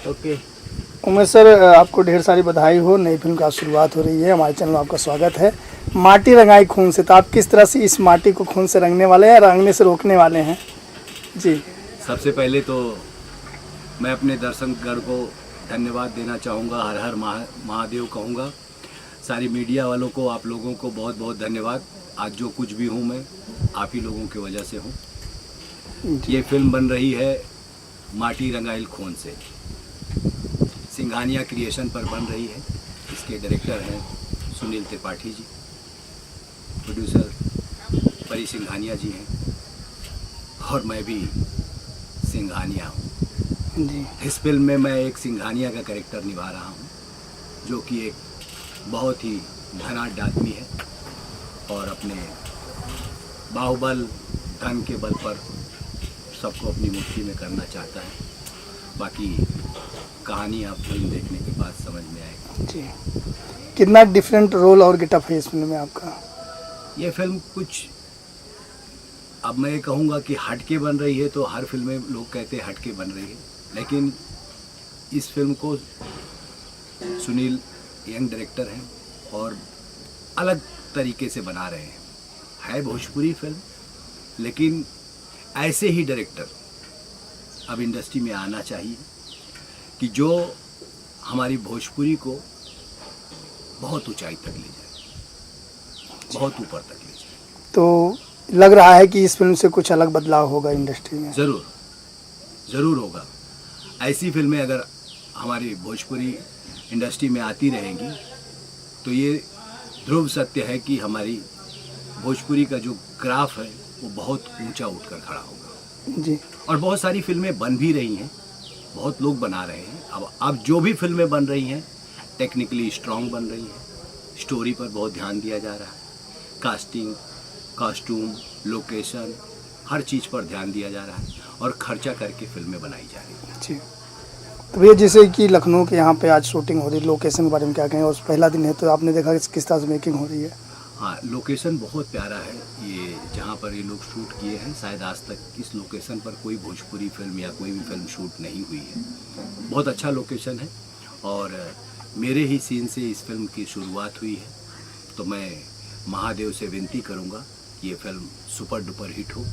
Okay. Umesh sir, आपको ढेर सारी बधाई हो, नई फिल्म का शुरुआत हो रही है, हमारे चैनल में आपका स्वागत है। माटी रंगाई खून से, तो आप किस तरह से इस माटी को खून से रंगने वाले हैं, रंगने से रोकने वाले हैं? जी। सबसे पहले तो मैं अपने दर्शकगण को धन्यवाद देना चाहूँगा, हर हर महादेव कहूँगा। सारी मीडिया वालों को, आप लोगों को बहुत बहुत धन्यवाद। आज जो कुछ भी हूँ मैं आप ही लोगों की वजह से हूँ। ये फिल्म बन रही है माटी रंगाइल खून से, सिंघानिया क्रिएशन पर बन रही है। इसके डायरेक्टर हैं सुनील त्रिपाठी जी, प्रोड्यूसर परी सिंघानिया जी हैं, और मैं भी सिंघानिया हूँ। जी। इस फिल्म में मैं एक सिंघानिया का कैरेक्टर निभा रहा हूँ, जो कि एक बहुत ही धनाढ्य आदमी है और अपने बाहुबल धन के बल पर सबको अपनी मुट्ठी में करना चाहता है। बाकी कहानी आप फिल्म देखने के बाद समझ में आएगी। जी। कितना डिफरेंट रोल और गेटअप है इस फिल्म में आपका? ये फिल्म कुछ, अब मैं कहूँगा कि हटके बन रही है, तो हर फिल्म में लोग कहते हैं हटके बन रही है, लेकिन इस फिल्म को सुनील यंग डायरेक्टर हैं और अलग तरीके से बना रहे हैं। है भोजपुरी फिल्म, लेकिन ऐसे ही डायरेक्टर अब इंडस्ट्री में आना चाहिए कि जो हमारी भोजपुरी को बहुत ऊंचाई तक ले जाए, बहुत ऊपर तक ले जाए। तो लग रहा है कि इस फिल्म से कुछ अलग बदलाव होगा इंडस्ट्री में? ज़रूर ज़रूर होगा। ऐसी फिल्में अगर हमारी भोजपुरी इंडस्ट्री में आती रहेंगी तो ये ध्रुव सत्य है कि हमारी भोजपुरी का जो ग्राफ है वो बहुत ऊंचा उठकर खड़ा होगा। जी। और बहुत सारी फिल्में बन भी रही हैं, बहुत लोग बना रहे हैं। अब जो भी फिल्में बन रही हैं टेक्निकली स्ट्रांग बन रही हैं, स्टोरी पर बहुत ध्यान दिया जा रहा है, कास्टिंग, कॉस्ट्यूम, लोकेशन, हर चीज़ पर ध्यान दिया जा रहा है और खर्चा करके फिल्में बनाई जा रही हैं। जी। तो भैया, जैसे कि लखनऊ के यहाँ पे आज शूटिंग हो रही है, लोकेशन के बारे में क्या कहें? और पहला दिन है तो आपने देखा कि किस तरह से मेकिंग हो रही है? हाँ, लोकेशन बहुत प्यारा है। ये जहाँ पर ये लोग शूट किए हैं, शायद आज तक इस लोकेशन पर कोई भोजपुरी फिल्म या कोई भी फिल्म शूट नहीं हुई है। बहुत अच्छा लोकेशन है और मेरे ही सीन से इस फिल्म की शुरुआत हुई है। तो मैं महादेव से विनती करूँगा कि ये फिल्म सुपर डुपर हिट हो।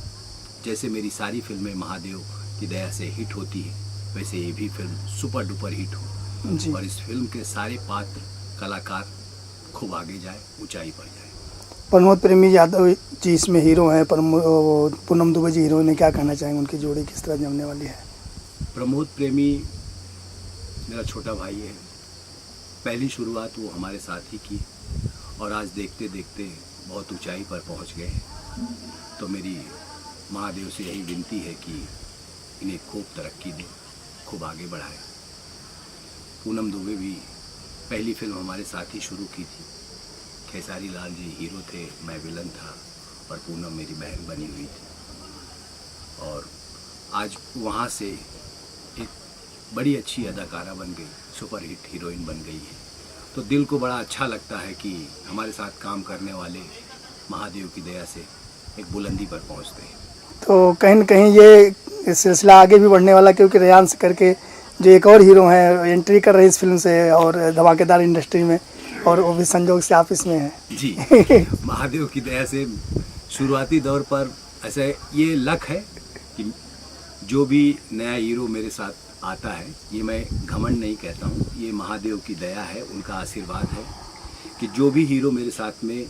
जैसे मेरी सारी फिल्में महादेव की दया से हिट होती है, वैसे ये भी फिल्म सुपर डुपर हिट हो जी। और इस फिल्म के सारे पात्र, कलाकार खूब आगे जाए, ऊंचाई पर जाए। प्रमोद प्रेमी यादव जी इसमें हीरो हैं, पूनम दुबे जी हीरोइन है, क्या कहना चाहेंगे? उनकी जोड़ी किस तरह जमने वाली है? प्रमोद प्रेमी मेरा छोटा भाई है। पहली शुरुआत वो हमारे साथ ही की और आज देखते देखते बहुत ऊंचाई पर पहुंच गए हैं। तो मेरी महादेव से यही विनती है कि इन्हें खूब तरक्की दे, खूब आगे बढ़ाए। पूनम दुबे भी पहली फिल्म हमारे साथ ही शुरू की थी। खेसारी लाल जी हीरो थे, मैं विलन था और पूनम मेरी बहन बनी हुई थी और आज वहाँ से एक बड़ी अच्छी अदाकारा बन गई, सुपरहिट हीरोइन बन गई है। तो दिल को बड़ा अच्छा लगता है कि हमारे साथ काम करने वाले महादेव की दया से एक बुलंदी पर पहुँचते हैं। तो कहीं न कहीं ये सिलसिला आगे भी बढ़ने वाला, क्योंकि रेयांश करके जो एक और हीरो हैं एंट्री कर रहे हैं इस फिल्म से और धमाकेदार इंडस्ट्री में, और वो भी संजोग से आप इसमें हैं। जी महादेव की दया से शुरुआती दौर पर ऐसा ये लक है कि जो भी नया हीरो मेरे साथ आता है, ये मैं घमंड नहीं कहता हूँ, ये महादेव की दया है, उनका आशीर्वाद है कि जो भी हीरो मेरे साथ में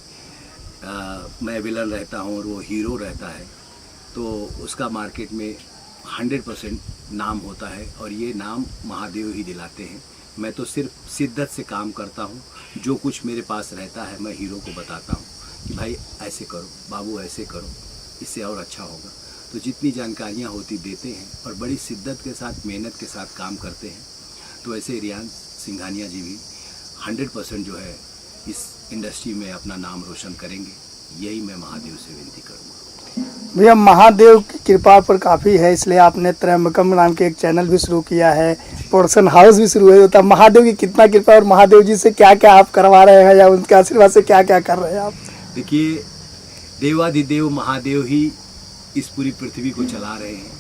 मैं विलन रहता हूँ और वो हीरो रहता है तो उसका मार्केट में 100% नाम होता है और ये नाम महादेव ही दिलाते हैं। मैं तो सिर्फ शिद्दत से काम करता हूँ, जो कुछ मेरे पास रहता है मैं हीरो को बताता हूँ कि भाई ऐसे करो, बाबू ऐसे करो, इससे और अच्छा होगा। तो जितनी जानकारियाँ होती देते हैं और बड़ी शिद्दत के साथ, मेहनत के साथ काम करते हैं। तो ऐसे रेयांश सिंघानिया जी भी 100% जो है इस इंडस्ट्री में अपना नाम रोशन करेंगे, यही मैं महादेव से विनती करूँगा। भैया, महादेव की कृपा पर काफ़ी है, इसलिए आपने त्रयंबकम नाम के एक चैनल भी शुरू किया है, प्रोडक्शन हाउस भी शुरू है। तो महादेव की कितना कृपा और महादेव जी से क्या क्या आप करवा रहे हैं या उनके आशीर्वाद से क्या क्या कर रहे हैं आप? देखिए, देवाधिदेव महादेव ही इस पूरी पृथ्वी को चला रहे हैं।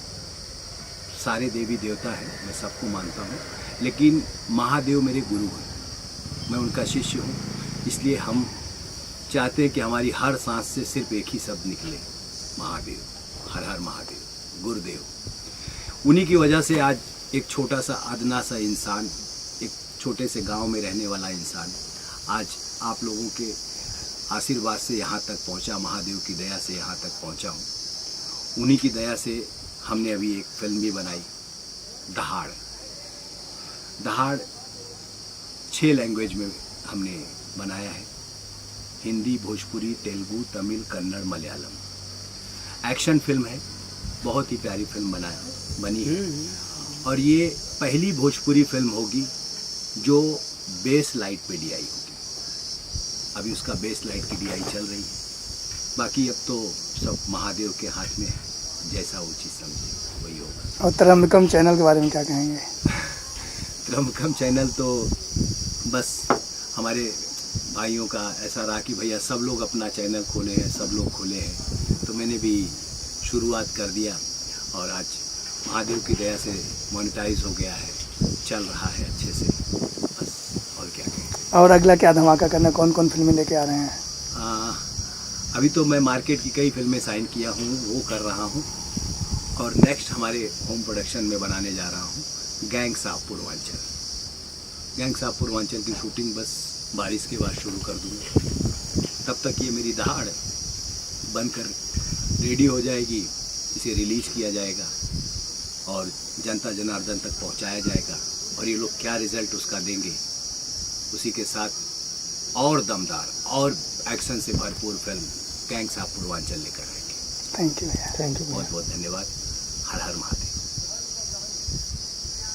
सारे देवी देवता हैं, मैं सबको मानता हूँ, लेकिन महादेव मेरे गुरु हैं, मैं उनका शिष्य हूँ। इसलिए हम चाहते हैं कि हमारी हर सांस से सिर्फ एक ही शब्द निकले, महादेव, हर हर महादेव, गुरुदेव। उन्हीं की वजह से आज एक छोटा सा अदना सा इंसान, एक छोटे से गांव में रहने वाला इंसान आज आप लोगों के आशीर्वाद से यहाँ तक पहुँचा, महादेव की दया से यहाँ तक पहुँचा हूँ। उन्हीं की दया से हमने अभी एक फिल्म भी बनाई, दहाड़। दहाड़ 6 लैंग्वेज में हमने बनाया है, हिंदी, भोजपुरी, तेलुगु, तमिल, कन्नड़, मलयालम। एक्शन फिल्म है, बहुत ही प्यारी फिल्म बनी है। और ये पहली भोजपुरी फिल्म होगी जो बेस लाइट पे डीआई होगी। अभी उसका बेस लाइट की डीआई चल रही है, बाकी अब तो सब महादेव के हाथ में है, जैसा उचित समझे वही होगा। और त्रयंबकम चैनल के बारे में क्या कहेंगे? त्रयंबकम चैनल तो बस हमारे भाइयों का ऐसा रहा कि भैया सब लोग अपना चैनल खोले हैं, सब लोग खोले हैं, तो मैंने भी शुरुआत कर दिया और आज महादेव की दया से मोनेटाइज हो गया है, चल रहा है अच्छे से, बस और क्या कहें। और अगला क्या धमाका करना, कौन कौन फिल्में लेके आ रहे हैं? अभी तो मैं मार्केट की कई फिल्में साइन किया हूँ, वो कर रहा हूँ, और नेक्स्ट हमारे होम प्रोडक्शन में बनाने जा रहा हूँ gangs of Purvanchal. Gangs of Purvanchal की शूटिंग बस बारिश के बाद शुरू कर दूँगा। तब तक ये मेरी दहाड़ बनकर रेडी हो जाएगी, इसे रिलीज किया जाएगा और जनता जनार्दन तक पहुंचाया जाएगा, और ये लोग क्या रिजल्ट उसका देंगे, उसी के साथ और दमदार और एक्शन से भरपूर फिल्म गैंग्स ऑफ पूर्वांचल लेकर आएंगे। थैंक यू भैया। बहुत बहुत धन्यवाद। हर हर महादेव।